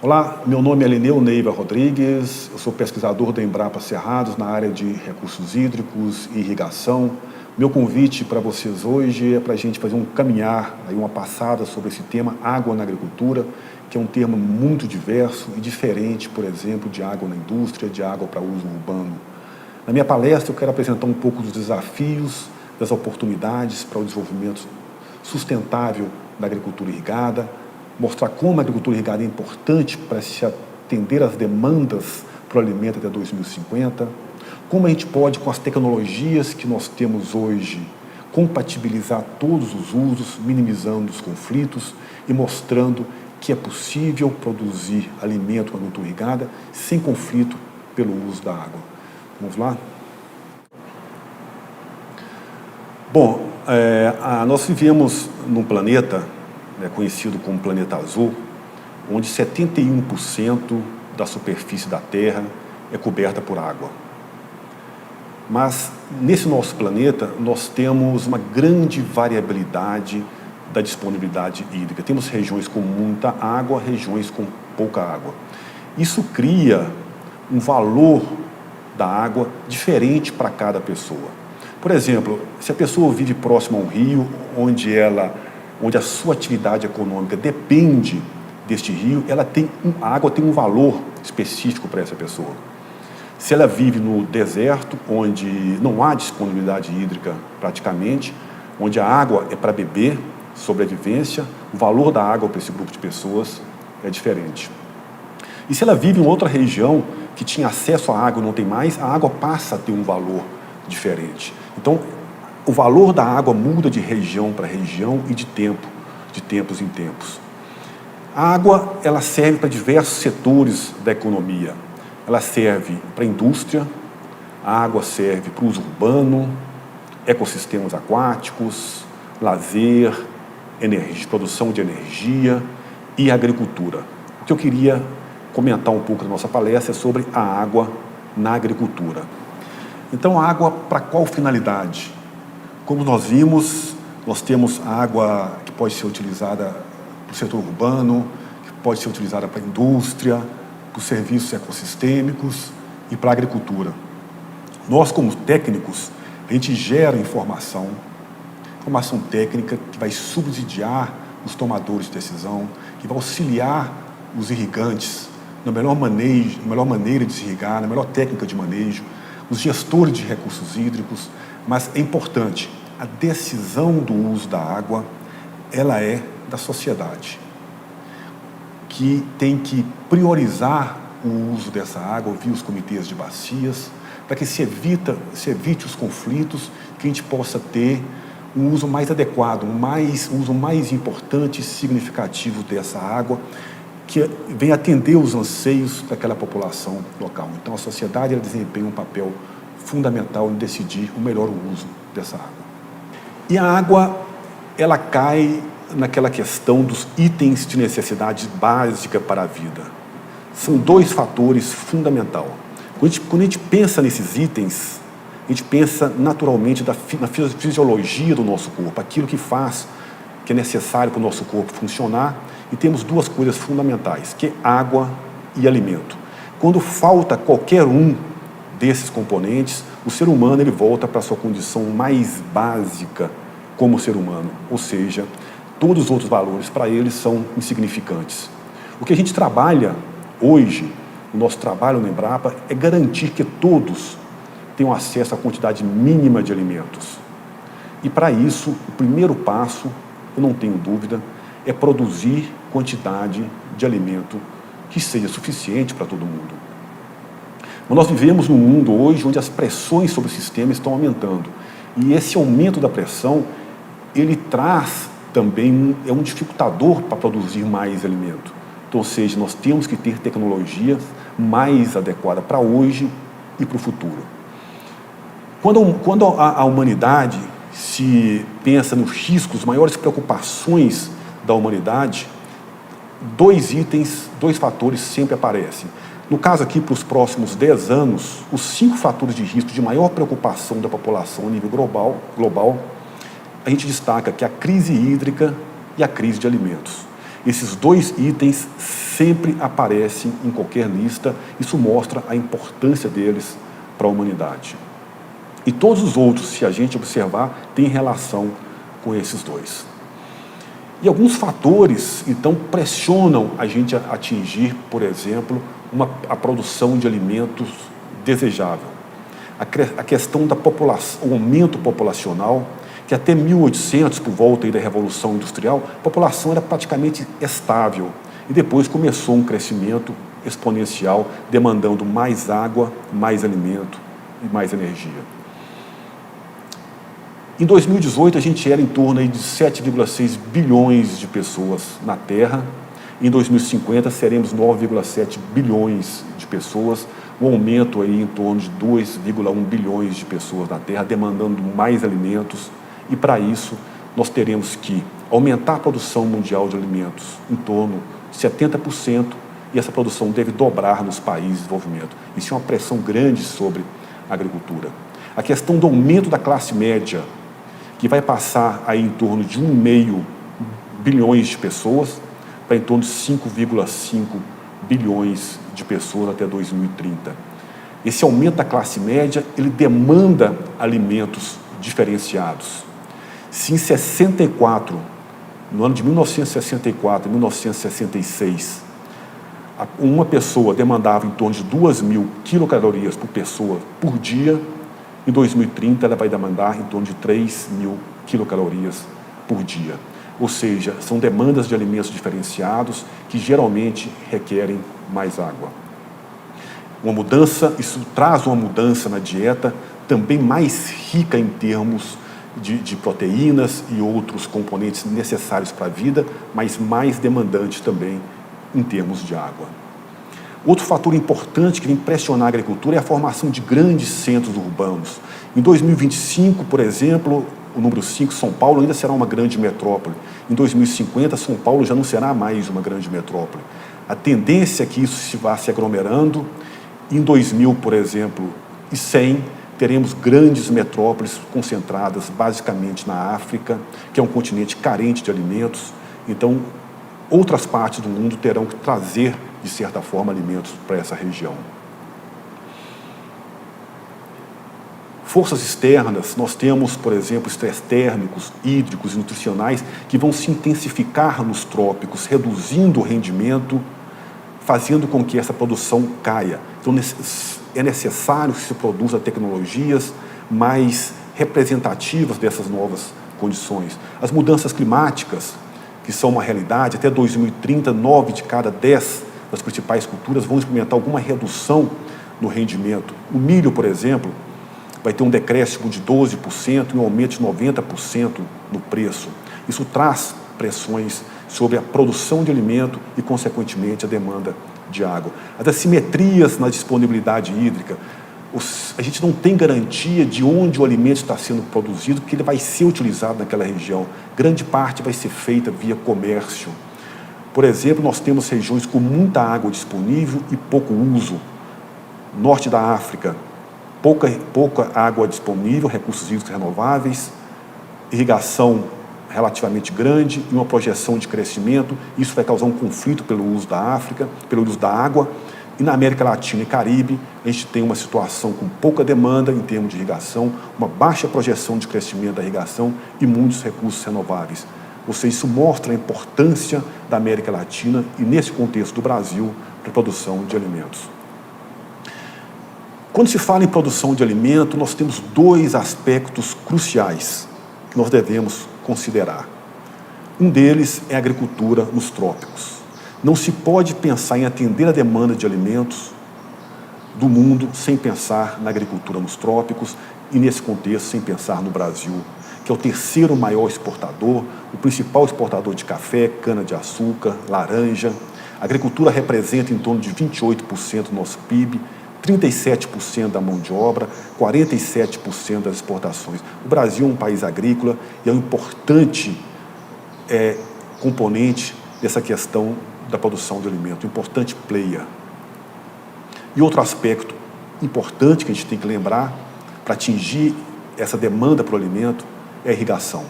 Olá, meu nome é Lineu Neiva Rodrigues, eu sou pesquisador da Embrapa Cerrados na área de recursos hídricos e irrigação. Meu convite para vocês hoje é para a gente fazer um caminhar, aí uma passada sobre esse tema água na agricultura, que é um termo muito diverso e diferente, por exemplo, de água na indústria, de água para uso urbano. Na minha palestra eu quero apresentar um pouco dos desafios, das oportunidades para o desenvolvimento sustentável da agricultura irrigada, mostrar como a agricultura irrigada é importante para se atender às demandas para o alimento até 2050, como a gente pode, com as tecnologias que nós temos hoje, compatibilizar todos os usos, minimizando os conflitos e mostrando que é possível produzir alimento com agricultura irrigada sem conflito pelo uso da água. Vamos lá? Bom, nós vivemos num planeta conhecido como planeta azul, onde 71% da superfície da Terra é coberta por água. Mas, nesse nosso planeta, nós temos uma grande variabilidade da disponibilidade hídrica. Temos regiões com muita água, regiões com pouca água. Isso cria um valor da água diferente para cada pessoa. Por exemplo, se a pessoa vive próximo a um rio, onde a sua atividade econômica depende deste rio, a água tem um valor específico para essa pessoa. Se ela vive no deserto, onde não há disponibilidade hídrica praticamente, onde a água é para beber, sobrevivência, o valor da água para esse grupo de pessoas é diferente. E se ela vive em outra região que tinha acesso à água e não tem mais, a água passa a ter um valor diferente. Então, o valor da água muda de região para região e de tempos em tempos. A água, ela serve para diversos setores da economia. Ela serve para a indústria, a água serve para o uso urbano, ecossistemas aquáticos, lazer, produção de energia e agricultura. O que eu queria comentar um pouco da nossa palestra é sobre a água na agricultura. Então, a água para qual finalidade? Como nós vimos, nós temos água que pode ser utilizada para o setor urbano, que pode ser utilizada para a indústria, para os serviços ecossistêmicos e para a agricultura. Nós, como técnicos, a gente gera informação técnica que vai subsidiar os tomadores de decisão, que vai auxiliar os irrigantes na melhor maneira de se irrigar, na melhor técnica de manejo, os gestores de recursos hídricos. Mas é importante, a decisão do uso da água, ela é da sociedade, que tem que priorizar o uso dessa água via os comitês de bacias, para que se evite os conflitos, que a gente possa ter um uso mais adequado, um uso mais importante e significativo dessa água, que vem atender os anseios daquela população local. Então, a sociedade ela desempenha um papel fundamental em decidir o melhor uso dessa água. E a água, ela cai naquela questão dos itens de necessidade básica para a vida. São dois fatores fundamentais. Quando a gente pensa nesses itens, a gente pensa naturalmente na fisiologia do nosso corpo, aquilo que é necessário para o nosso corpo funcionar, e temos duas coisas fundamentais, que é água e alimento. Quando falta qualquer um desses componentes, o ser humano ele volta para a sua condição mais básica como ser humano, ou seja, todos os outros valores para ele são insignificantes. O que a gente trabalha hoje, o nosso trabalho na Embrapa, é garantir que todos tenham acesso à quantidade mínima de alimentos. E para isso, o primeiro passo, eu não tenho dúvida, é produzir quantidade de alimento que seja suficiente para todo mundo. Nós vivemos num mundo hoje onde as pressões sobre o sistema estão aumentando. E esse aumento da pressão, ele traz também, é um dificultador para produzir mais alimento. Então, ou seja, nós temos que ter tecnologia mais adequada para hoje e para o futuro. Quando a humanidade se pensa nos riscos, maiores preocupações da humanidade, dois fatores sempre aparecem. No caso aqui, para os próximos 10 anos, os 5 fatores de risco de maior preocupação da população a nível global, a gente destaca que a crise hídrica e a crise de alimentos. Esses dois itens sempre aparecem em qualquer lista, isso mostra a importância deles para a humanidade. E todos os outros, se a gente observar, têm relação com esses dois. E alguns fatores, então, pressionam a gente a atingir, por exemplo, a produção de alimentos desejável. A questão da população, o aumento populacional, que até 1800, por volta aí da Revolução Industrial, a população era praticamente estável. E depois começou um crescimento exponencial, demandando mais água, mais alimento e mais energia. Em 2018, a gente era em torno aí de 7,6 bilhões de pessoas na Terra. Em 2050, seremos 9,7 bilhões de pessoas, um aumento aí em torno de 2,1 bilhões de pessoas na Terra, demandando mais alimentos. E para isso, nós teremos que aumentar a produção mundial de alimentos em torno de 70%, e essa produção deve dobrar nos países em desenvolvimento. Isso é uma pressão grande sobre a agricultura. A questão do aumento da classe média, que vai passar aí em torno de 1,5 bilhões de pessoas, para em torno de 5,5 bilhões de pessoas até 2030. Esse aumento da classe média, ele demanda alimentos diferenciados. Se em 64, no ano de 1964 e 1966, uma pessoa demandava em torno de 2.000 quilocalorias por pessoa por dia, em 2030 ela vai demandar em torno de 3.000 quilocalorias por dia. Ou seja, são demandas de alimentos diferenciados que geralmente requerem mais água. Isso traz uma mudança na dieta também mais rica em termos de proteínas e outros componentes necessários para a vida, mas mais demandante também em termos de água. Outro fator importante que vem pressionar a agricultura é a formação de grandes centros urbanos. Em 2025, por exemplo, o número 5, São Paulo, ainda será uma grande metrópole. Em 2050, São Paulo já não será mais uma grande metrópole. A tendência é que isso se vá se aglomerando. Em 2000, por exemplo, e 100, teremos grandes metrópoles concentradas basicamente na África, que é um continente carente de alimentos. Então, outras partes do mundo terão que trazer, de certa forma, alimentos para essa região. Forças externas, nós temos, por exemplo, estresses térmicos, hídricos e nutricionais que vão se intensificar nos trópicos, reduzindo o rendimento, fazendo com que essa produção caia. Então, é necessário que se produza tecnologias mais representativas dessas novas condições. As mudanças climáticas, que são uma realidade, até 2030, 9 de cada 10 das principais culturas vão experimentar alguma redução no rendimento. O milho, por exemplo, vai ter um decréscimo de 12% e um aumento de 90% no preço. Isso traz pressões sobre a produção de alimento e, consequentemente, a demanda de água. As assimetrias na disponibilidade hídrica. A gente não tem garantia de onde o alimento está sendo produzido, porque ele vai ser utilizado naquela região. Grande parte vai ser feita via comércio. Por exemplo, nós temos regiões com muita água disponível e pouco uso. Norte da África, pouca água disponível, recursos hídricos renováveis, irrigação relativamente grande e uma projeção de crescimento. Isso vai causar um conflito pelo uso da África, pelo uso da água. E na América Latina e Caribe, a gente tem uma situação com pouca demanda em termos de irrigação, uma baixa projeção de crescimento da irrigação e muitos recursos renováveis. Ou seja, isso mostra a importância da América Latina e, nesse contexto do Brasil, para a produção de alimentos. Quando se fala em produção de alimento, nós temos dois aspectos cruciais que nós devemos considerar. Um deles é a agricultura nos trópicos. Não se pode pensar em atender a demanda de alimentos do mundo sem pensar na agricultura nos trópicos e, nesse contexto, sem pensar no Brasil, que é o terceiro maior exportador, o principal exportador de café, cana-de-açúcar, laranja. A agricultura representa em torno de 28% do nosso PIB, 37% da mão de obra, 47% das exportações. O Brasil é um país agrícola e é um importante componente dessa questão da produção de alimento, um importante player. E outro aspecto importante que a gente tem que lembrar para atingir essa demanda para o alimento é a irrigação.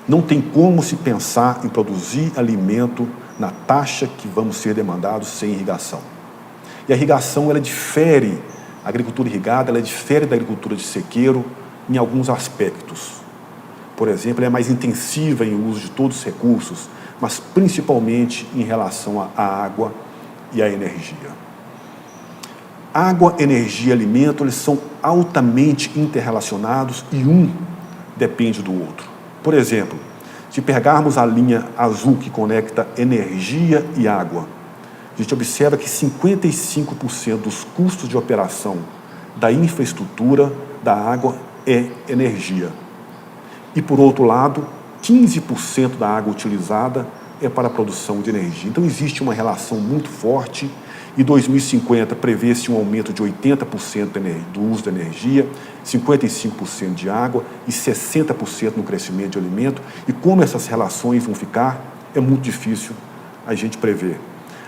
Não tem como se pensar em produzir alimento na taxa que vamos ser demandados sem irrigação. E a irrigação, ela difere, a agricultura irrigada, ela difere da agricultura de sequeiro em alguns aspectos. Por exemplo, ela é mais intensiva em uso de todos os recursos, mas principalmente em relação à água e à energia. Água, energia e alimento, eles são altamente interrelacionados e um depende do outro. Por exemplo, se pegarmos a linha azul que conecta energia e água, a gente observa que 55% dos custos de operação da infraestrutura da água é energia. E, por outro lado, 15% da água utilizada é para a produção de energia. Então, existe uma relação muito forte. Em 2050, prevê-se um aumento de 80% do uso da energia, 55% de água e 60% no crescimento de alimento. E como essas relações vão ficar, é muito difícil a gente prever.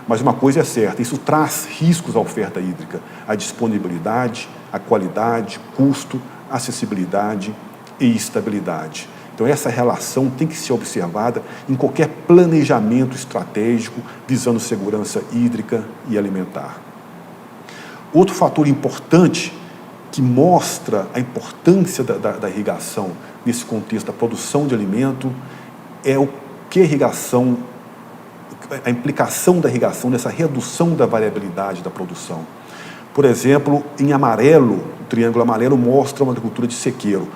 Mas uma coisa é certa, isso traz riscos à oferta hídrica, a disponibilidade, a qualidade, custo, acessibilidade e estabilidade. Então, essa relação tem que ser observada em qualquer planejamento estratégico visando segurança hídrica e alimentar. Outro fator importante que mostra a importância da irrigação nesse contexto da produção de alimento é o que a irrigação, a implicação da irrigação nessa redução da variabilidade da produção. Por exemplo, em amarelo, o triângulo amarelo mostra uma agricultura de sequeiro.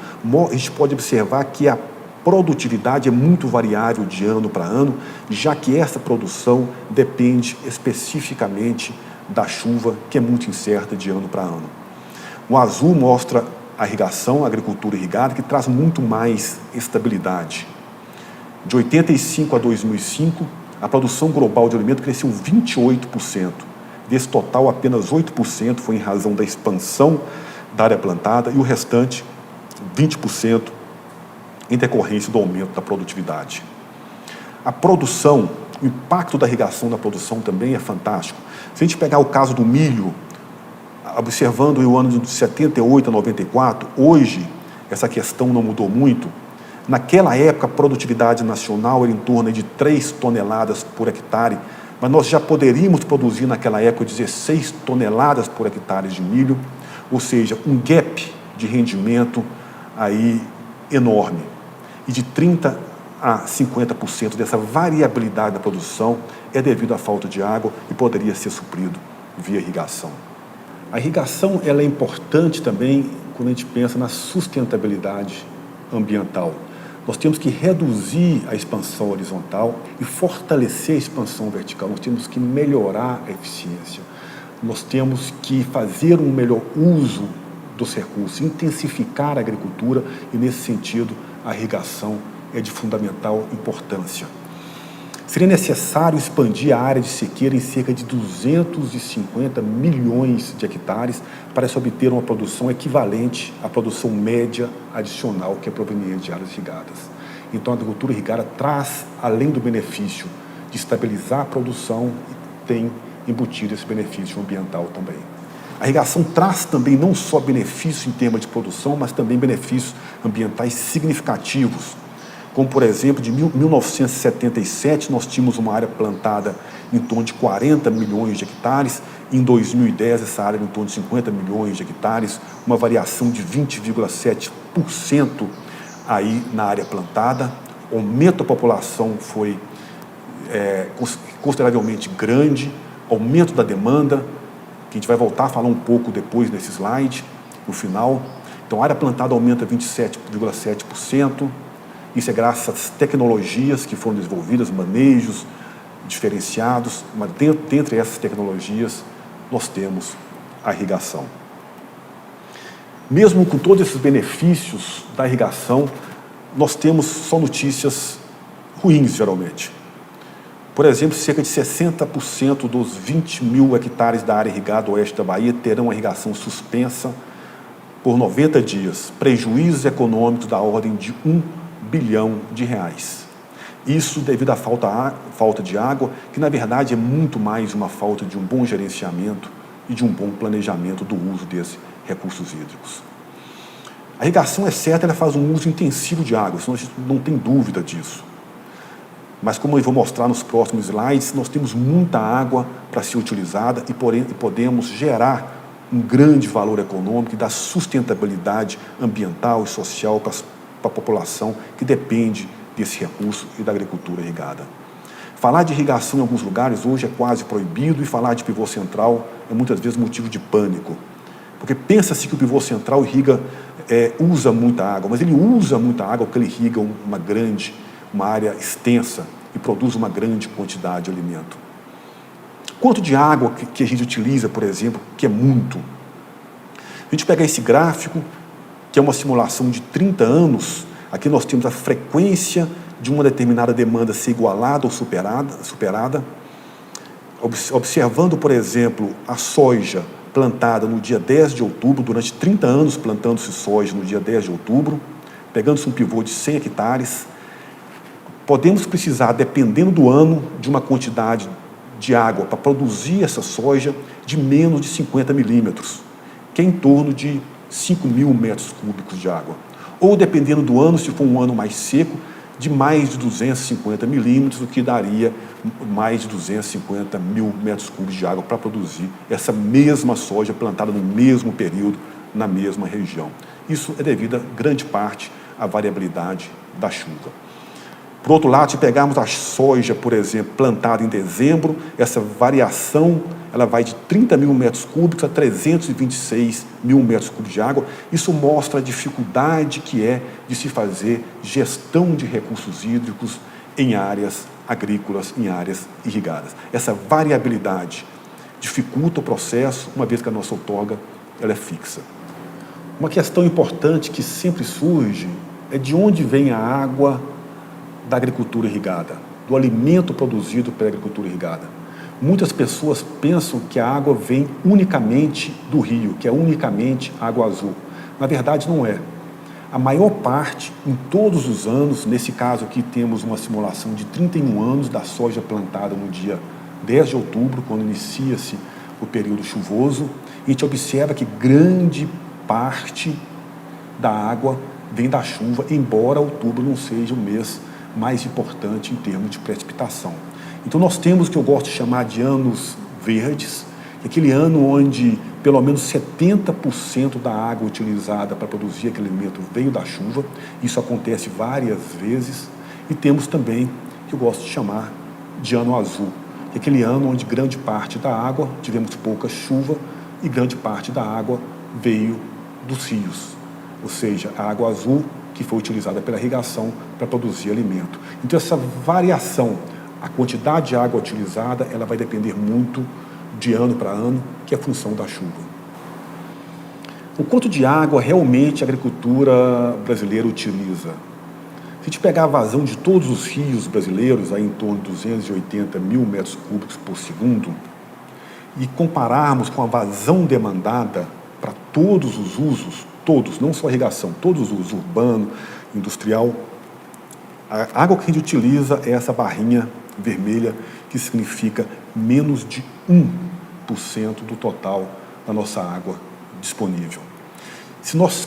A gente pode observar que a produtividade é muito variável de ano para ano, já que essa produção depende especificamente da chuva, que é muito incerta de ano para ano. O azul mostra a irrigação, a agricultura irrigada, que traz muito mais estabilidade. De 85 a 2005, a produção global de alimento cresceu 28%. Desse total, apenas 8% foi em razão da expansão da área plantada e o restante, 20%, em decorrência do aumento da produtividade. A produção, o impacto da irrigação na produção também é fantástico. Se a gente pegar o caso do milho, observando o ano de 78 a 94, hoje essa questão não mudou muito. Naquela época, a produtividade nacional era em torno de 3 toneladas por hectare, mas nós já poderíamos produzir naquela época 16 toneladas por hectare de milho, ou seja, um gap de rendimento aí enorme. E de 30% a 50% dessa variabilidade da produção é devido à falta de água e poderia ser suprido via irrigação. A irrigação ela é importante também quando a gente pensa na sustentabilidade ambiental. Nós temos que reduzir a expansão horizontal e fortalecer a expansão vertical. Nós temos que melhorar a eficiência. Nós temos que fazer um melhor uso dos recursos, intensificar a agricultura e, nesse sentido, a irrigação é de fundamental importância. Seria necessário expandir a área de sequeira em cerca de 250 milhões de hectares para se obter uma produção equivalente à produção média adicional que é proveniente de áreas irrigadas. Então, a agricultura irrigada traz, além do benefício de estabilizar a produção, tem embutido esse benefício ambiental também. A irrigação traz também não só benefícios em termos de produção, mas também benefícios ambientais significativos. Como, por exemplo, de 1977, nós tínhamos uma área plantada em torno de 40 milhões de hectares. Em 2010, essa área era em torno de 50 milhões de hectares, uma variação de 20,7% aí na área plantada. O aumento da população foi consideravelmente grande, aumento da demanda, que a gente vai voltar a falar um pouco depois nesse slide, no final. Então, a área plantada aumenta 27,7%. Isso é graças às tecnologias que foram desenvolvidas, manejos diferenciados, mas dentre essas tecnologias nós temos a irrigação. Mesmo com todos esses benefícios da irrigação, nós temos só notícias ruins, geralmente. Por exemplo, cerca de 60% dos 20 mil hectares da área irrigada oeste da Bahia terão a irrigação suspensa por 90 dias, prejuízos econômicos da ordem de R$1 bilhão. Isso devido à falta de água, que na verdade é muito mais uma falta de um bom gerenciamento e de um bom planejamento do uso desses recursos hídricos. A irrigação é certa, ela faz um uso intensivo de água, senão a gente não tem dúvida disso. Mas como eu vou mostrar nos próximos slides, nós temos muita água para ser utilizada e podemos gerar um grande valor econômico e dar sustentabilidade ambiental e social para a população que depende desse recurso e da agricultura irrigada. Falar de irrigação em alguns lugares hoje é quase proibido e falar de pivô central é muitas vezes motivo de pânico. Porque pensa-se que o pivô central usa muita água, mas ele usa muita água porque ele irriga uma área extensa e produz uma grande quantidade de alimento. Quanto de água que a gente utiliza, por exemplo, que é muito? A gente pega esse gráfico, que é uma simulação de 30 anos, aqui nós temos a frequência de uma determinada demanda ser igualada ou superada. Observando, por exemplo, a soja plantada no dia 10 de outubro, durante 30 anos plantando-se soja no dia 10 de outubro, pegando-se um pivô de 100 hectares, podemos precisar, dependendo do ano, de uma quantidade de água para produzir essa soja de menos de 50 milímetros, que é em torno de 5.000 metros cúbicos de água. Ou, dependendo do ano, se for um ano mais seco, de mais de 250 milímetros, o que daria mais de 250 mil metros cúbicos de água para produzir essa mesma soja plantada no mesmo período, na mesma região. Isso é devido a grande parte à variabilidade da chuva. Por outro lado, se pegarmos a soja, por exemplo, plantada em dezembro, essa variação ela vai de 30 mil metros cúbicos a 326 mil metros cúbicos de água. Isso mostra a dificuldade que é de se fazer gestão de recursos hídricos em áreas agrícolas, em áreas irrigadas. Essa variabilidade dificulta o processo, uma vez que a nossa outorga ela é fixa. Uma questão importante que sempre surge é de onde vem a água da agricultura irrigada, do alimento produzido pela agricultura irrigada. Muitas pessoas pensam que a água vem unicamente do rio, que é unicamente água azul. Na verdade, não é. A maior parte, em todos os anos, nesse caso aqui temos uma simulação de 31 anos da soja plantada no dia 10 de outubro, quando inicia-se o período chuvoso, e a gente observa que grande parte da água vem da chuva, embora outubro não seja o mês mais importante em termos de precipitação. Então nós temos o que eu gosto de chamar de anos verdes, aquele ano onde pelo menos 70% da água utilizada para produzir aquele alimento veio da chuva. Isso acontece várias vezes. E temos também o que eu gosto de chamar de ano azul, aquele ano onde grande parte da água, tivemos pouca chuva e grande parte da água veio dos rios, ou seja, a água azul que foi utilizada pela irrigação para produzir alimento. Então essa variação, a quantidade de água utilizada, ela vai depender muito de ano para ano, que é a função da chuva. O quanto de água realmente a agricultura brasileira utiliza? Se a gente pegar a vazão de todos os rios brasileiros, aí em torno de 280 mil metros cúbicos por segundo, e compararmos com a vazão demandada para todos os usos, todos, não só a irrigação, todos os usos, urbano, industrial, a água que a gente utiliza é essa barrinha vermelha, que significa menos de 1% do total da nossa água disponível.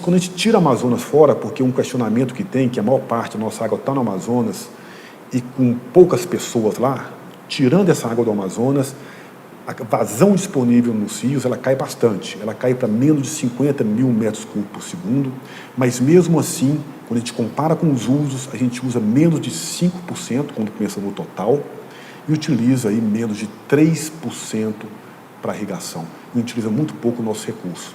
Quando a gente tira o Amazonas fora, porque um questionamento que tem, que a maior parte da nossa água está no Amazonas, e com poucas pessoas lá, tirando essa água do Amazonas, a vazão disponível nos rios, ela cai bastante, ela cai para menos de 50 mil metros cúbicos por segundo, mas mesmo assim, quando a gente compara com os usos, a gente usa menos de 5% quando pensa no total, e utiliza aí menos de 3% para irrigação, e utiliza muito pouco o nosso recurso.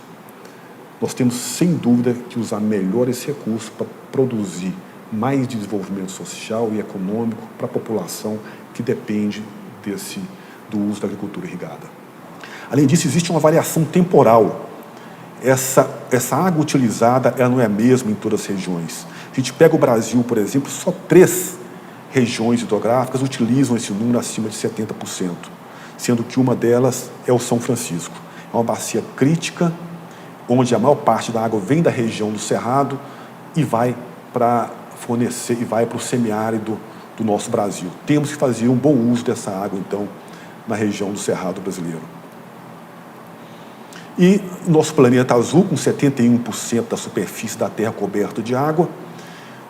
Nós temos, sem dúvida, que usar melhor esse recurso para produzir mais desenvolvimento social e econômico para a população que depende do uso da agricultura irrigada. Além disso, existe uma variação temporal. Essa água utilizada ela não é a mesma em todas as regiões. Se a gente pega o Brasil, por exemplo, só 3 regiões hidrográficas utilizam esse número acima de 70%, sendo que uma delas é o São Francisco. É uma bacia crítica, onde a maior parte da água vem da região do Cerrado e vai para fornecer, e vai para o semiárido do nosso Brasil. Temos que fazer um bom uso dessa água, então, na região do Cerrado brasileiro. E nosso planeta azul, com 71% da superfície da Terra coberta de água,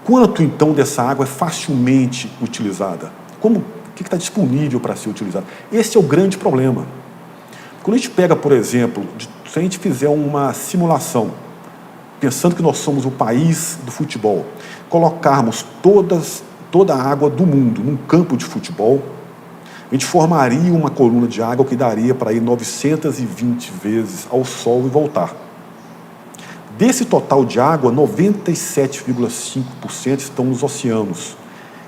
quanto então dessa água é facilmente utilizada? O que está disponível para ser utilizado? Esse é o grande problema. Quando a gente pega, por exemplo, se a gente fizer uma simulação, pensando que nós somos o país do futebol, colocarmos toda a água do mundo num campo de futebol, a gente formaria uma coluna de água que daria para ir 920 vezes ao Sol e voltar. Desse total de água, 97,5% estão nos oceanos,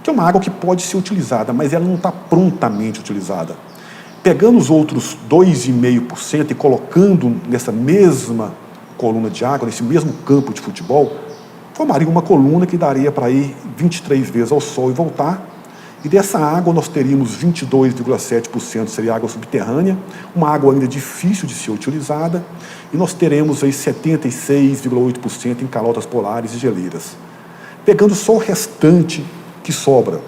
que é uma água que pode ser utilizada, mas ela não está prontamente utilizada. Pegando os outros 2,5% e colocando nessa mesma coluna de água, nesse mesmo campo de futebol, formaria uma coluna que daria para ir 23 vezes ao Sol e voltar. E dessa água nós teríamos 22,7% seria água subterrânea, uma água ainda difícil de ser utilizada, e nós teremos aí 76,8% em calotas polares e geleiras. Pegando só o restante que sobra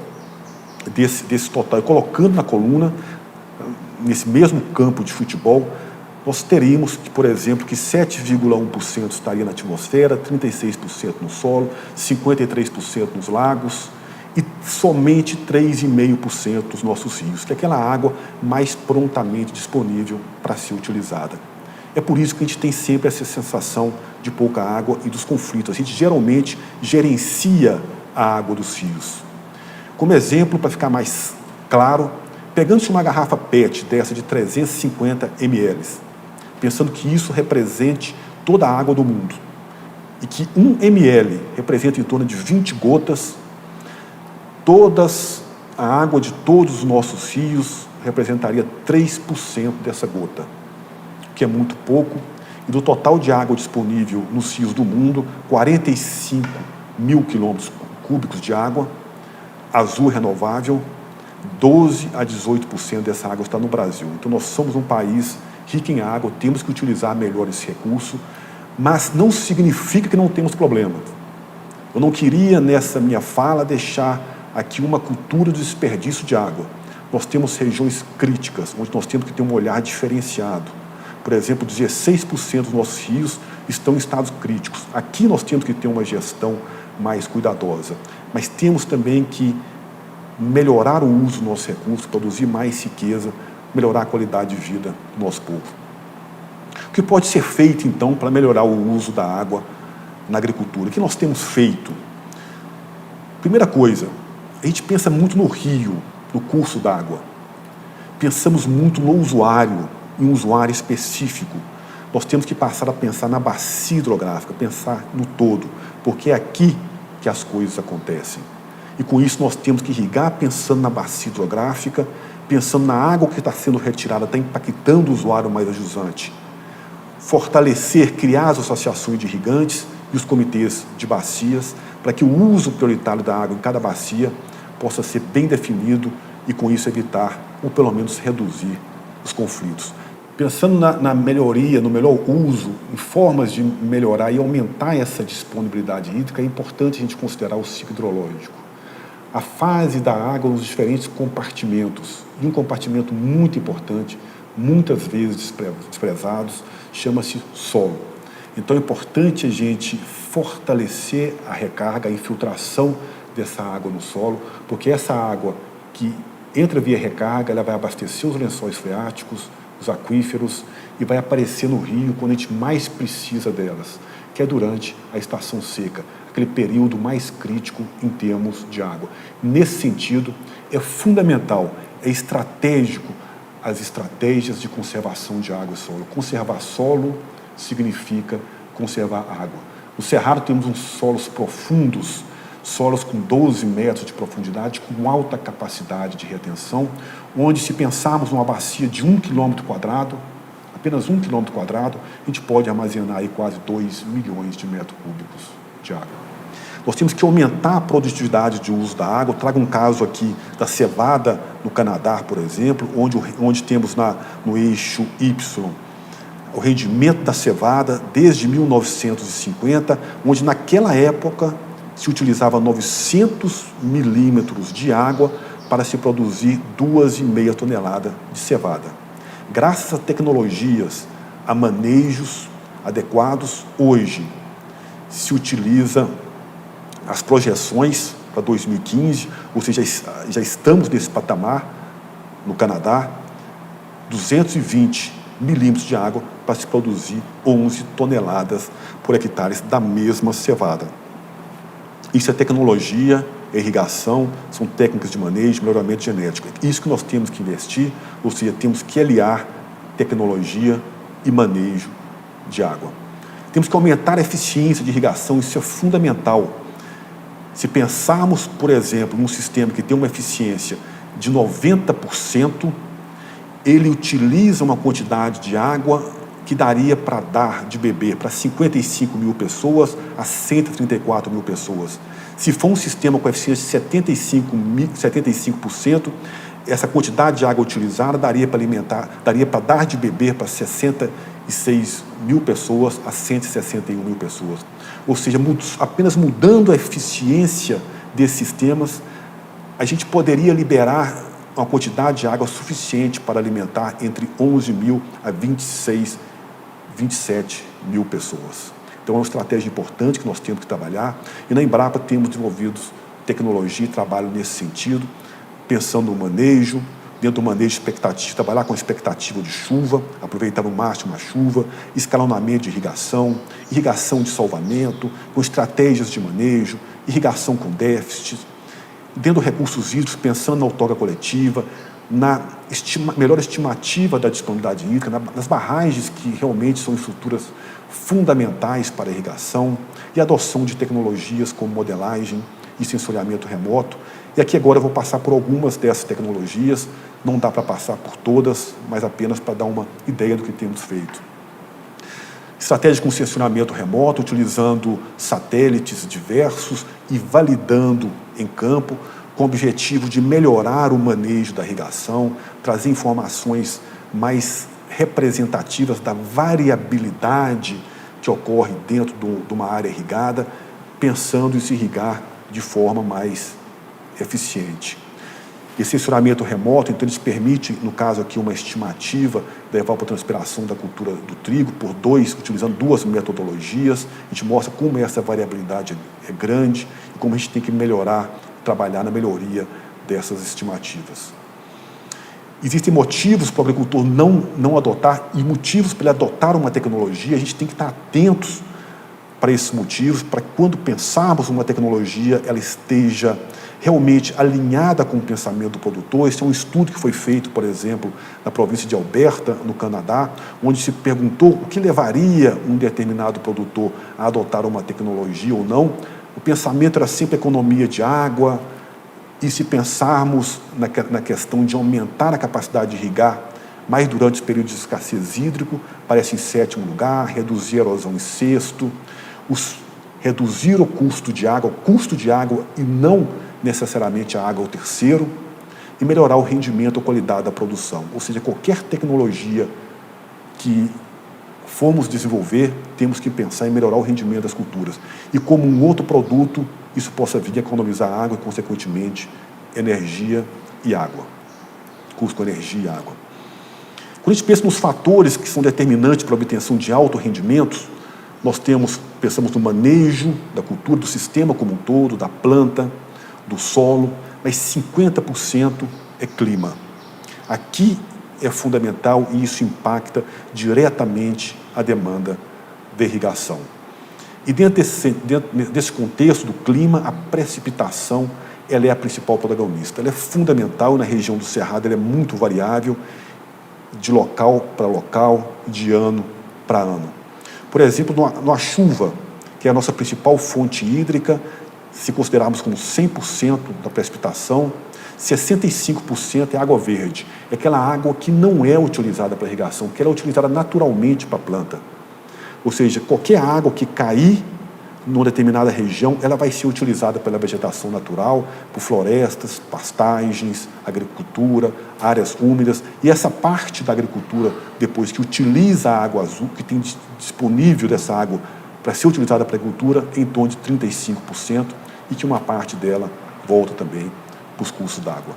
desse total e colocando na coluna, nesse mesmo campo de futebol, nós teríamos, por exemplo, que 7,1% estaria na atmosfera, 36% no solo, 53% nos lagos, e somente 3,5% dos nossos rios, que é aquela água mais prontamente disponível para ser utilizada. É por isso que a gente tem sempre essa sensação de pouca água e dos conflitos. A gente geralmente gerencia a água dos rios. Como exemplo, para ficar mais claro, pegando-se uma garrafa PET dessa de 350 ml, pensando que isso represente toda a água do mundo, e que 1 ml representa em torno de 20 gotas, a água de todos os nossos rios representaria 3% dessa gota, que é muito pouco, e do total de água disponível nos rios do mundo, 45 mil quilômetros cúbicos de água, azul renovável, 12 a 18% dessa água está no Brasil. Então nós somos um país rico em água, temos que utilizar melhor esse recurso, mas não significa que não temos problema. Eu não queria, nessa minha fala, deixar aqui uma cultura de desperdício de água. Nós temos regiões críticas, onde nós temos que ter um olhar diferenciado. Por exemplo, 16% dos nossos rios estão em estados críticos. Aqui nós temos que ter uma gestão mais cuidadosa, mas temos também que melhorar o uso do nosso recurso, produzir mais riqueza, melhorar a qualidade de vida do nosso povo. O que pode ser feito, então, para melhorar o uso da água na agricultura? O que nós temos feito? Primeira coisa, a gente pensa muito no rio, no curso d'água. Pensamos muito no usuário, em um usuário específico. Nós temos que passar a pensar na bacia hidrográfica, pensar no todo, porque é aqui que as coisas acontecem. E com isso nós temos que irrigar pensando na bacia hidrográfica, pensando na água que está sendo retirada, está impactando o usuário mais ajusante. Fortalecer, criar as associações de irrigantes e os comitês de bacias, para que o uso prioritário da água em cada bacia possa ser bem definido e, com isso, evitar, ou pelo menos reduzir, os conflitos. Pensando na melhoria, no melhor uso, em formas de melhorar e aumentar essa disponibilidade hídrica, é importante a gente considerar o ciclo hidrológico. A fase da água nos diferentes compartimentos, e um compartimento muito importante, muitas vezes desprezados, chama-se solo. Então é importante a gente fortalecer a recarga, a infiltração dessa água no solo, porque essa água que entra via recarga, ela vai abastecer os lençóis freáticos, os aquíferos, e vai aparecer no rio quando a gente mais precisa delas, que é durante a estação seca, aquele período mais crítico em termos de água. Nesse sentido, é fundamental, é estratégico as estratégias de conservação de água e solo. Conservar solo significa conservar água. No Cerrado temos uns solos profundos, solos com 12 metros de profundidade, com alta capacidade de retenção, onde, se pensarmos numa bacia de 1 km², apenas 1 km², a gente pode armazenar aí quase 2 milhões de metros cúbicos de água. Nós temos que aumentar a produtividade de uso da água. Eu trago um caso aqui da cevada no Canadá, por exemplo, onde temos no eixo Y o rendimento da cevada desde 1950, onde naquela época se utilizava 900 milímetros de água para se produzir 2,5 toneladas de cevada. Graças a tecnologias a manejos adequados. Hoje se utiliza as projeções para 2015, ou seja, já estamos nesse patamar no Canadá, 220 milímetros de água para se produzir 11 toneladas por hectare da mesma cevada. Isso é tecnologia, é irrigação, são técnicas de manejo, melhoramento genético. Isso que nós temos que investir, ou seja, temos que aliar tecnologia e manejo de água. Temos que aumentar a eficiência de irrigação, isso é fundamental. Se pensarmos, por exemplo, num sistema que tem uma eficiência de 90%, ele utiliza uma quantidade de água que daria para dar de beber para 55 mil pessoas a 134 mil pessoas. Se for um sistema com eficiência de 75%, essa quantidade de água utilizada daria para dar de beber para 66 mil pessoas a 161 mil pessoas. Ou seja, apenas mudando a eficiência desses sistemas, a gente poderia liberar uma quantidade de água suficiente para alimentar entre 11 mil a 27 mil pessoas. Então é uma estratégia importante que nós temos que trabalhar, e na Embrapa temos desenvolvido tecnologia e trabalho nesse sentido, pensando no manejo, dentro do manejo expectativa, trabalhar com expectativa de chuva, aproveitar o máximo a chuva, escalonamento de irrigação de salvamento, com estratégias de manejo, irrigação com déficit, dentro de recursos hídricos, pensando na outorga coletiva, na melhor estimativa da disponibilidade hídrica, nas barragens que realmente são estruturas fundamentais para a irrigação, e a adoção de tecnologias como modelagem e sensoriamento remoto. E aqui agora eu vou passar por algumas dessas tecnologias, não dá para passar por todas, mas apenas para dar uma ideia do que temos feito. Estratégia com sensoriamento remoto, utilizando satélites diversos e validando em campo, com o objetivo de melhorar o manejo da irrigação, trazer informações mais representativas da variabilidade que ocorre dentro de uma área irrigada, pensando em se irrigar de forma mais eficiente. Esse sensoramento remoto, então, eles permite, no caso aqui, uma estimativa da evapotranspiração da cultura do trigo utilizando duas metodologias. A gente mostra como essa variabilidade é grande e como a gente tem que trabalhar na melhoria dessas estimativas. Existem motivos para o agricultor não adotar, e motivos para ele adotar uma tecnologia. A gente tem que estar atentos para esses motivos, para que quando pensarmos numa tecnologia, ela esteja realmente alinhada com o pensamento do produtor. Esse é um estudo que foi feito, por exemplo, na província de Alberta, no Canadá, onde se perguntou o que levaria um determinado produtor a adotar uma tecnologia ou não. O pensamento era sempre economia de água, e se pensarmos na questão de aumentar a capacidade de irrigar, mais durante os períodos de escassez hídrico, aparece em sétimo lugar, reduzir a erosão em sexto, reduzir o custo de água e não necessariamente a água ao terceiro, e melhorar o rendimento ou qualidade da produção. Ou seja, qualquer tecnologia que formos desenvolver, temos que pensar em melhorar o rendimento das culturas. E como um outro produto, isso possa vir a economizar água e, consequentemente, energia e água. Custo com energia e água. Quando a gente pensa nos fatores que são determinantes para a obtenção de alto rendimento, nós pensamos no manejo da cultura, do sistema como um todo, da planta, do solo, mas 50% é clima. Aqui é fundamental, e isso impacta diretamente a demanda de irrigação. E dentro desse contexto do clima, a precipitação ela é a principal protagonista. Ela é fundamental na região do Cerrado, ela é muito variável, de local para local, de ano para ano. Por exemplo, numa chuva, que é a nossa principal fonte hídrica, se considerarmos como 100% da precipitação, 65% é água verde. É aquela água que não é utilizada para irrigação, que ela é utilizada naturalmente para a planta. Ou seja, qualquer água que cair numa determinada região, ela vai ser utilizada pela vegetação natural, por florestas, pastagens, agricultura, áreas úmidas. E essa parte da agricultura, depois que utiliza a água azul, que tem disponível dessa água para ser utilizada para a agricultura, em torno de 35%, e que uma parte dela volta também para os cursos d'água.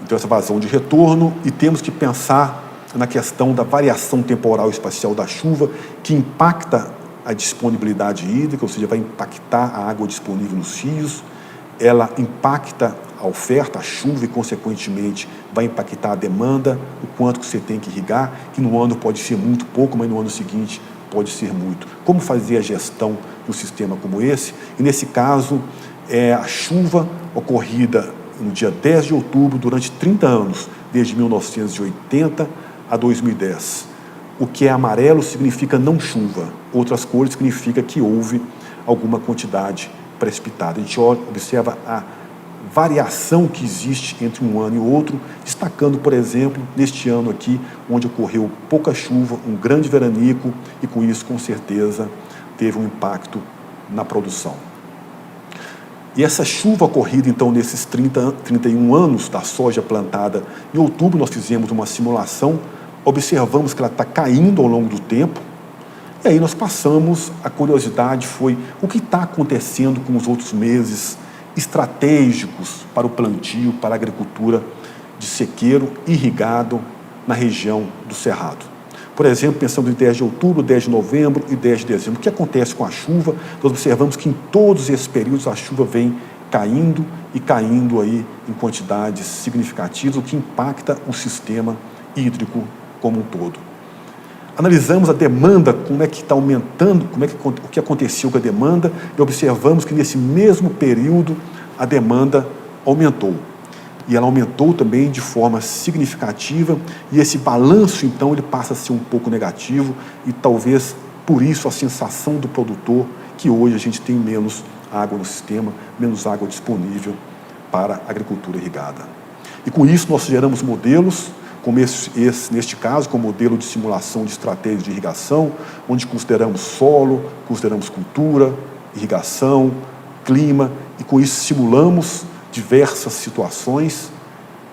Então, essa vazão de retorno, e temos que pensar na questão da variação temporal e espacial da chuva, que impacta a disponibilidade hídrica, ou seja, vai impactar a água disponível nos rios, ela impacta a oferta, a chuva, e, consequentemente, vai impactar a demanda, o quanto que você tem que irrigar, que no ano pode ser muito pouco, mas no ano seguinte pode ser muito. Como fazer a gestão de um sistema como esse? E, nesse caso, a chuva ocorrida no dia 10 de outubro, durante 30 anos, desde 1980 a 2010. O que é amarelo significa não chuva, outras cores significa que houve alguma quantidade precipitada. A gente observa a variação que existe entre um ano e o outro, destacando, por exemplo, neste ano aqui, onde ocorreu pouca chuva, um grande veranico, e com isso, com certeza, teve um impacto na produção. E essa chuva ocorrida, então, nesses 31 anos da soja plantada em outubro, nós fizemos uma simulação, observamos que ela está caindo ao longo do tempo, e aí nós passamos, a curiosidade foi o que está acontecendo com os outros meses estratégicos para o plantio, para a agricultura de sequeiro irrigado na região do Cerrado. Por exemplo, pensando em 10 de outubro, 10 de novembro e 10 de dezembro. O que acontece com a chuva? Nós observamos que em todos esses períodos a chuva vem caindo e caindo aí em quantidades significativas, o que impacta o sistema hídrico como um todo. Analisamos a demanda, como é que está aumentando, o que aconteceu com a demanda, e observamos que nesse mesmo período a demanda aumentou. E ela aumentou também de forma significativa, e esse balanço, então, ele passa a ser um pouco negativo, e talvez por isso a sensação do produtor que hoje a gente tem menos água no sistema, menos água disponível para a agricultura irrigada. E com isso nós geramos modelos, como neste caso, com o modelo de simulação de estratégias de irrigação, onde consideramos solo, consideramos cultura, irrigação, clima, e com isso simulamos diversas situações,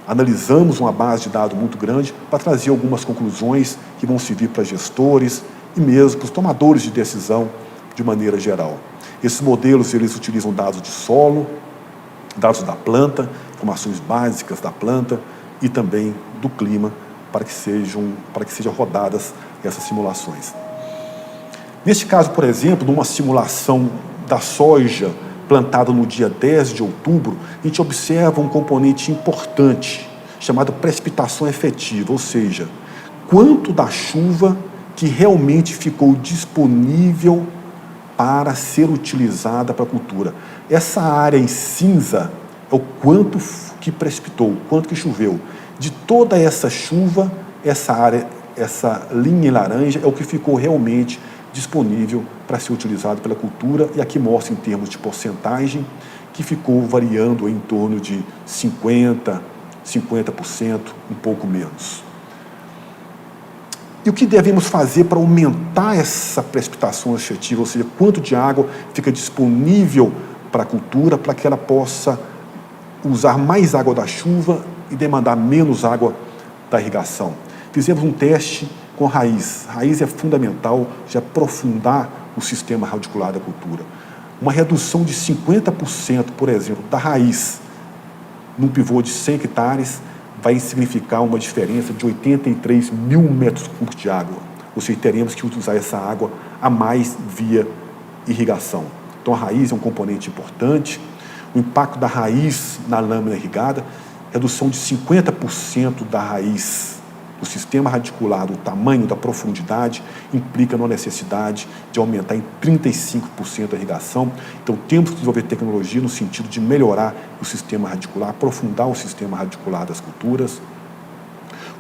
analisamos uma base de dados muito grande para trazer algumas conclusões que vão servir para gestores e mesmo para os tomadores de decisão de maneira geral. Esses modelos, eles utilizam dados de solo, dados da planta, informações básicas da planta e também do clima para que sejam rodadas essas simulações. Neste caso, por exemplo, numa simulação da soja plantada no dia 10 de outubro, a gente observa um componente importante, chamado precipitação efetiva, ou seja, quanto da chuva que realmente ficou disponível para ser utilizada para a cultura. Essa área em cinza é o quanto que precipitou, o quanto que choveu. De toda essa chuva, essa linha em laranja é o que ficou realmente disponível para ser utilizado pela cultura, e aqui mostra em termos de porcentagem, que ficou variando em torno de 50%, um pouco menos. E o que devemos fazer para aumentar essa precipitação efetiva, ou seja, quanto de água fica disponível para a cultura, para que ela possa usar mais água da chuva e demandar menos água da irrigação? Fizemos um teste com raiz. Raiz é fundamental de aprofundar o sistema radicular da cultura. Uma redução de 50%, por exemplo, da raiz num pivô de 100 hectares vai significar uma diferença de 83 mil metros cúbicos de água. Ou seja, teremos que utilizar essa água a mais via irrigação. Então, a raiz é um componente importante. O impacto da raiz na lâmina irrigada, redução de 50% da raiz do sistema radicular, o tamanho da profundidade, implica na necessidade de aumentar em 35% a irrigação. Então, temos que desenvolver tecnologia no sentido de melhorar o sistema radicular, aprofundar o sistema radicular das culturas.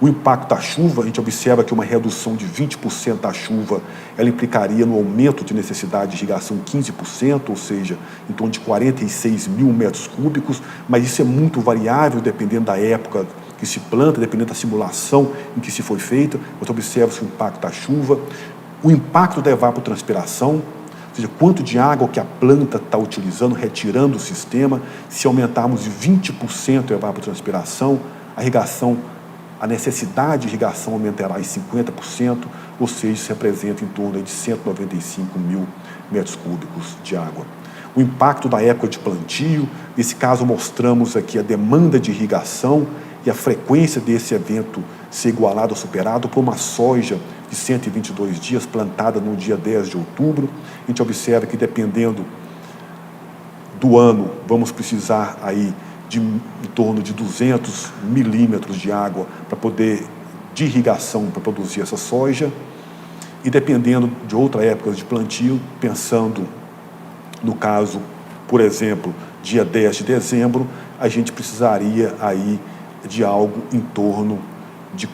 O impacto da chuva, a gente observa que uma redução de 20% da chuva, ela implicaria no aumento de necessidade de irrigação 15%, ou seja, em torno de 46 mil metros cúbicos, mas isso é muito variável, dependendo da época que se planta, dependendo da simulação em que se foi feita. Você observa o impacto da chuva, o impacto da evapotranspiração, ou seja, quanto de água que a planta está utilizando, retirando do sistema. Se aumentarmos de 20% a evapotranspiração, a necessidade de irrigação aumentará em 50%, ou seja, isso representa em torno de 195 mil metros cúbicos de água. O impacto da época de plantio, nesse caso mostramos aqui a demanda de irrigação e a frequência desse evento ser igualado ou superado por uma soja de 122 dias plantada no dia 10 de outubro. A gente observa que, dependendo do ano, vamos precisar aí de em torno de 200 milímetros de água de irrigação para produzir essa soja. E dependendo de outra época de plantio, pensando no caso, por exemplo, dia 10 de dezembro, a gente precisaria aí de algo em torno de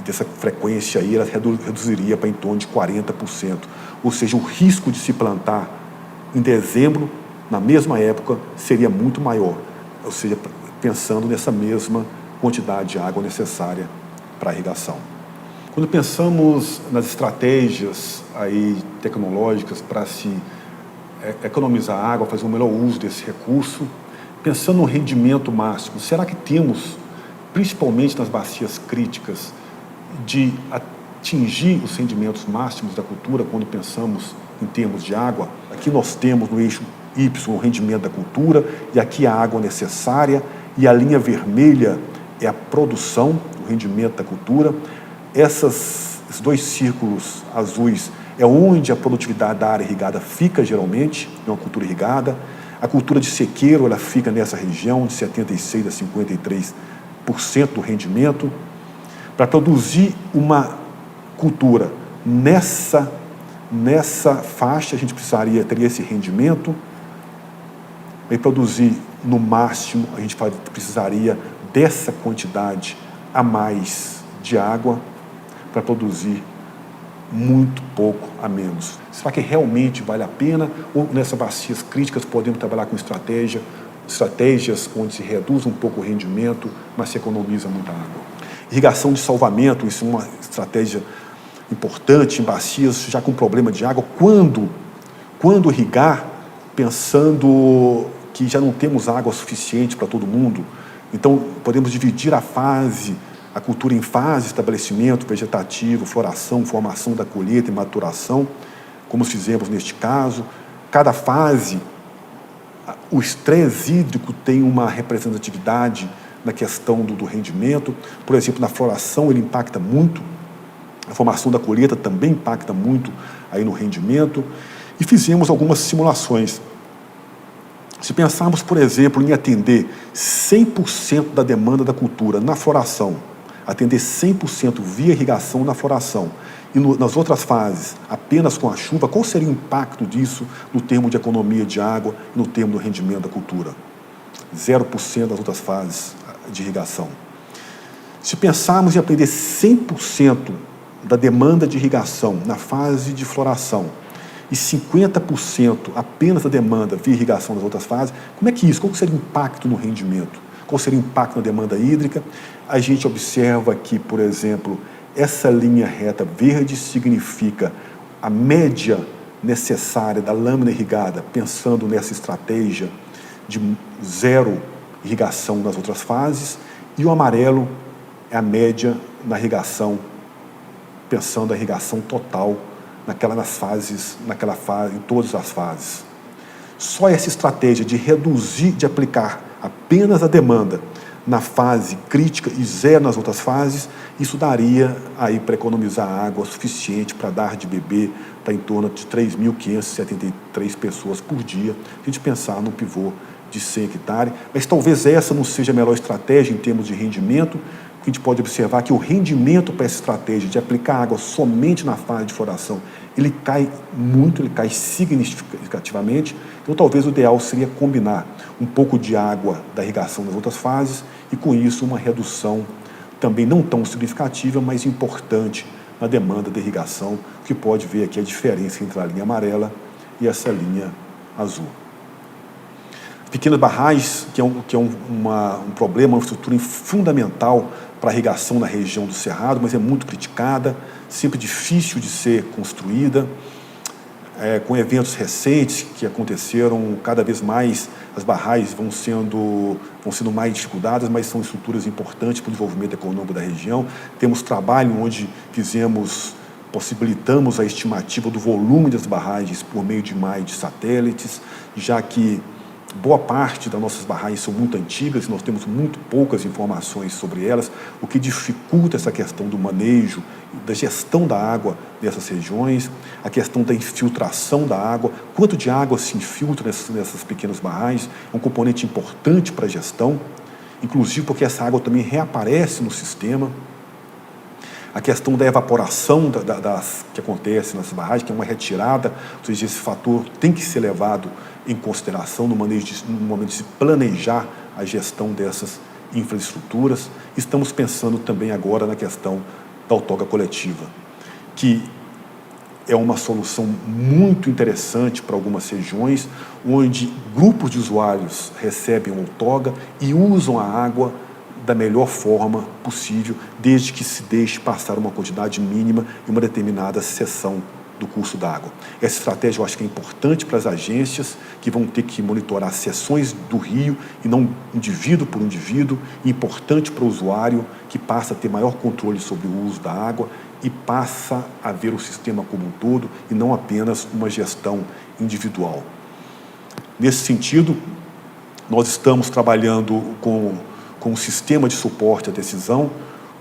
dessa frequência aí, ela reduziria para em torno de 40%. Ou seja, o risco de se plantar em dezembro, na mesma época, seria muito maior. Ou seja, pensando nessa mesma quantidade de água necessária para a irrigação. Quando pensamos nas estratégias aí tecnológicas para se economizar água, fazer um melhor uso desse recurso, pensando no rendimento máximo, será que temos, principalmente nas bacias críticas, de atingir os rendimentos máximos da cultura quando pensamos em termos de água? Aqui nós temos no eixo Y o rendimento da cultura e aqui a água necessária, e a linha vermelha é a produção, o rendimento da cultura. Esses dois círculos azuis é onde a produtividade da área irrigada fica geralmente, é uma cultura irrigada. A cultura de sequeiro, ela fica nessa região de 76% a 53% do rendimento. Para produzir uma cultura nessa faixa, a gente teria esse rendimento. Para produzir no máximo, a gente precisaria dessa quantidade a mais de água para produzir muito pouco a menos. Será que realmente vale a pena? Ou nessas bacias críticas podemos trabalhar com estratégias onde se reduz um pouco o rendimento, mas se economiza muita água? Irrigação de salvamento, isso é uma estratégia importante em bacias já com problema de água. Quando irrigar, pensando que já não temos água suficiente para todo mundo, então podemos dividir a cultura em fase, estabelecimento vegetativo, floração, formação da colheita e maturação, como fizemos neste caso. Cada fase, o estresse hídrico tem uma representatividade na questão do rendimento. Por exemplo, na floração ele impacta muito, a formação da colheita também impacta muito aí no rendimento. E fizemos algumas simulações. Se pensarmos, por exemplo, em atender 100% da demanda da cultura na floração, atender 100% via irrigação na floração, e nas outras fases, apenas com a chuva, qual seria o impacto disso no termo de economia de água e no termo do rendimento da cultura? 0% das outras fases de irrigação. Se pensarmos em atender 100% da demanda de irrigação na fase de floração e 50% apenas da demanda via irrigação das outras fases, como é que isso? Qual seria o impacto no rendimento? Qual seria o impacto na demanda hídrica? A gente observa que, por exemplo, essa linha reta verde significa a média necessária da lâmina irrigada, pensando nessa estratégia de zero irrigação nas outras fases, e o amarelo é a média na irrigação, pensando a irrigação total em todas as fases. Só essa estratégia de reduzir, de aplicar apenas a demanda na fase crítica e zero nas outras fases, isso daria aí para economizar água suficiente para dar de beber para em torno de 3.573 pessoas por dia, a gente pensar num pivô de 100 hectares, mas talvez essa não seja a melhor estratégia em termos de rendimento. A gente pode observar que o rendimento para essa estratégia de aplicar água somente na fase de floração, ele cai muito, ele cai significativamente. Então, talvez o ideal seria combinar um pouco de água da irrigação das outras fases e, com isso, uma redução também não tão significativa, mas importante na demanda de irrigação, que pode ver aqui a diferença entre a linha amarela e essa linha azul. Pequenas barragens, que é um problema, uma estrutura fundamental para a irrigação na região do Cerrado, mas é muito criticada, sempre difícil de ser construída, com eventos recentes que aconteceram, cada vez mais as barragens vão sendo mais dificultadas, mas são estruturas importantes para o desenvolvimento econômico da região. Temos trabalho onde possibilitamos a estimativa do volume das barragens por meio de imagens de satélites, já que Boa parte das nossas barragens são muito antigas e nós temos muito poucas informações sobre elas, o que dificulta essa questão do manejo, da gestão da água nessas regiões, a questão da infiltração da água, quanto de água se infiltra nessas pequenas barragens, é um componente importante para a gestão, inclusive porque essa água também reaparece no sistema. A questão da evaporação que acontece nas barragens, que é uma retirada, ou seja, esse fator tem que ser levado em consideração no momento de se planejar a gestão dessas infraestruturas. Estamos pensando também agora na questão da outorga coletiva, que é uma solução muito interessante para algumas regiões, onde grupos de usuários recebem outorga e usam a água da melhor forma possível, desde que se deixe passar uma quantidade mínima em uma determinada seção do curso d'água. Essa estratégia eu acho que é importante para as agências, que vão ter que monitorar seções do rio e não indivíduo por indivíduo, e importante para o usuário, que passa a ter maior controle sobre o uso da água e passa a ver o sistema como um todo e não apenas uma gestão individual. Nesse sentido, nós estamos trabalhando com um sistema de suporte à decisão,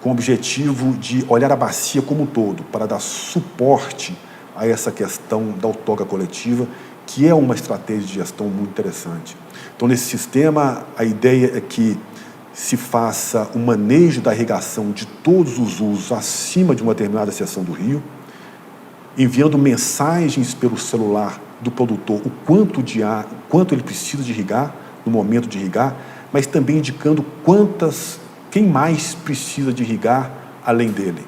com o objetivo de olhar a bacia como um todo, para dar suporte a essa questão da outorga coletiva, que é uma estratégia de gestão muito interessante. Então, nesse sistema, a ideia é que se faça o manejo da irrigação de todos os usos acima de uma determinada seção do rio, enviando mensagens pelo celular do produtor o quanto ele precisa de irrigar, no momento de irrigar, mas também indicando quem mais precisa de irrigar além dele.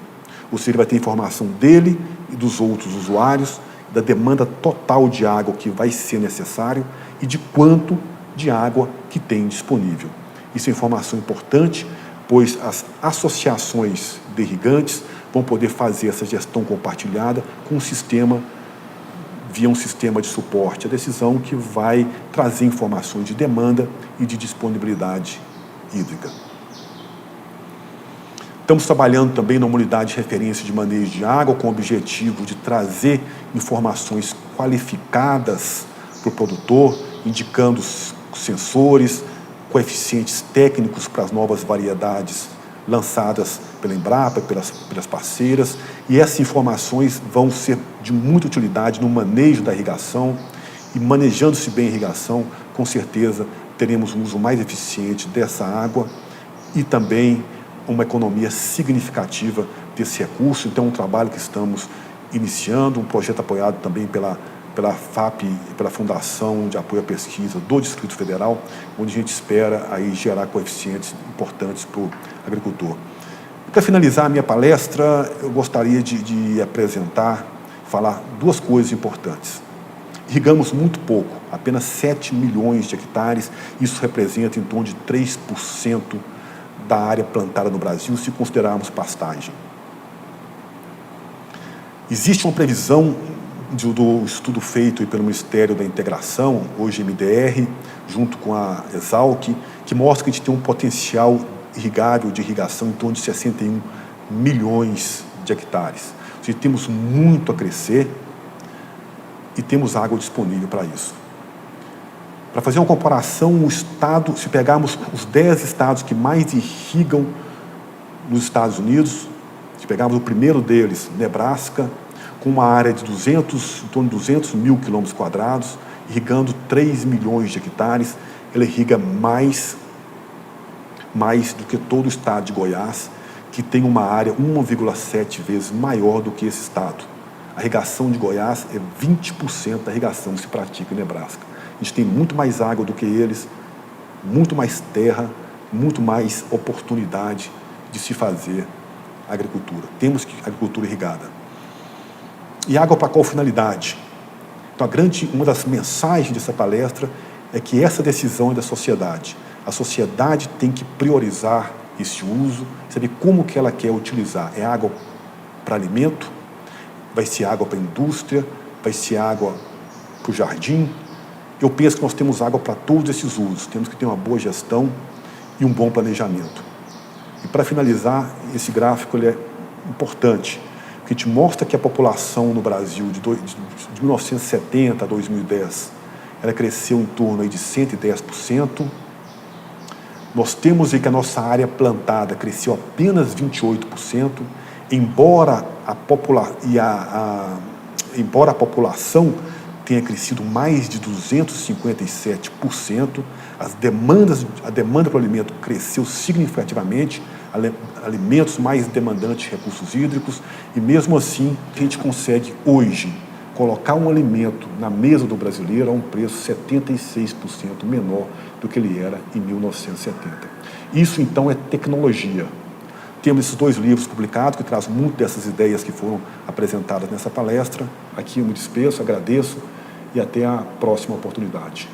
Ou seja, ele vai ter informação dele e dos outros usuários, da demanda total de água que vai ser necessário e de quanto de água que tem disponível. Isso é informação importante, pois as associações de irrigantes vão poder fazer essa gestão compartilhada com via um sistema de suporte à decisão que vai trazer informações de demanda e de disponibilidade hídrica. Estamos trabalhando também numa unidade de referência de manejo de água com o objetivo de trazer informações qualificadas para o produtor, indicando sensores, coeficientes técnicos para as novas variedades lançadas pela Embrapa, pelas parceiras, e essas informações vão ser de muita utilidade no manejo da irrigação, e manejando-se bem a irrigação, com certeza teremos um uso mais eficiente dessa água e também uma economia significativa desse recurso. Então, é um trabalho que estamos iniciando, um projeto apoiado também pela FAP e pela Fundação de Apoio à Pesquisa do Distrito Federal, onde a gente espera aí gerar coeficientes importantes para o agricultor. Para finalizar a minha palestra, eu gostaria de falar duas coisas importantes. Irrigamos muito pouco, apenas 7 milhões de hectares, isso representa em torno de 3% da área plantada no Brasil, se considerarmos pastagem. Existe uma previsão do estudo feito pelo Ministério da Integração, hoje MDR, junto com a Exalc, que mostra que a gente tem um potencial irrigável de irrigação em torno de 61 milhões de hectares. Ou seja, temos muito a crescer e temos água disponível para isso. Para fazer uma comparação, se pegarmos os 10 estados que mais irrigam nos Estados Unidos, se pegarmos o primeiro deles, Nebraska, com uma área de em torno de 200 mil quilômetros quadrados, irrigando 3 milhões de hectares, ele irriga mais do que todo o estado de Goiás, que tem uma área 1,7 vezes maior do que esse estado. A irrigação de Goiás é 20% da irrigação que se pratica em Nebraska. A gente tem muito mais água do que eles, muito mais terra, muito mais oportunidade de se fazer agricultura. Temos agricultura irrigada. E água para qual finalidade? Então, uma das mensagens dessa palestra é que essa decisão é da sociedade. A sociedade tem que priorizar esse uso, saber como que ela quer utilizar. É água para alimento? Vai ser água para a indústria? Vai ser água para o jardim? Eu penso que nós temos água para todos esses usos. Temos que ter uma boa gestão e um bom planejamento. E para finalizar, esse gráfico ele é importante, porque te mostra que a população no Brasil de 1970 a 2010 ela cresceu em torno aí de 110%. Nós temos aí que a nossa área plantada cresceu apenas 28%, embora a população tenha crescido mais de 257%, a demanda para o alimento cresceu significativamente, alimentos mais demandantes de recursos hídricos, e mesmo assim a gente consegue hoje colocar um alimento na mesa do brasileiro a um preço 76% menor do que ele era em 1970. Isso então é tecnologia. Temos esses 2 livros publicados que trazem muito dessas ideias que foram apresentadas nessa palestra. Aqui eu me despeço, agradeço e até a próxima oportunidade.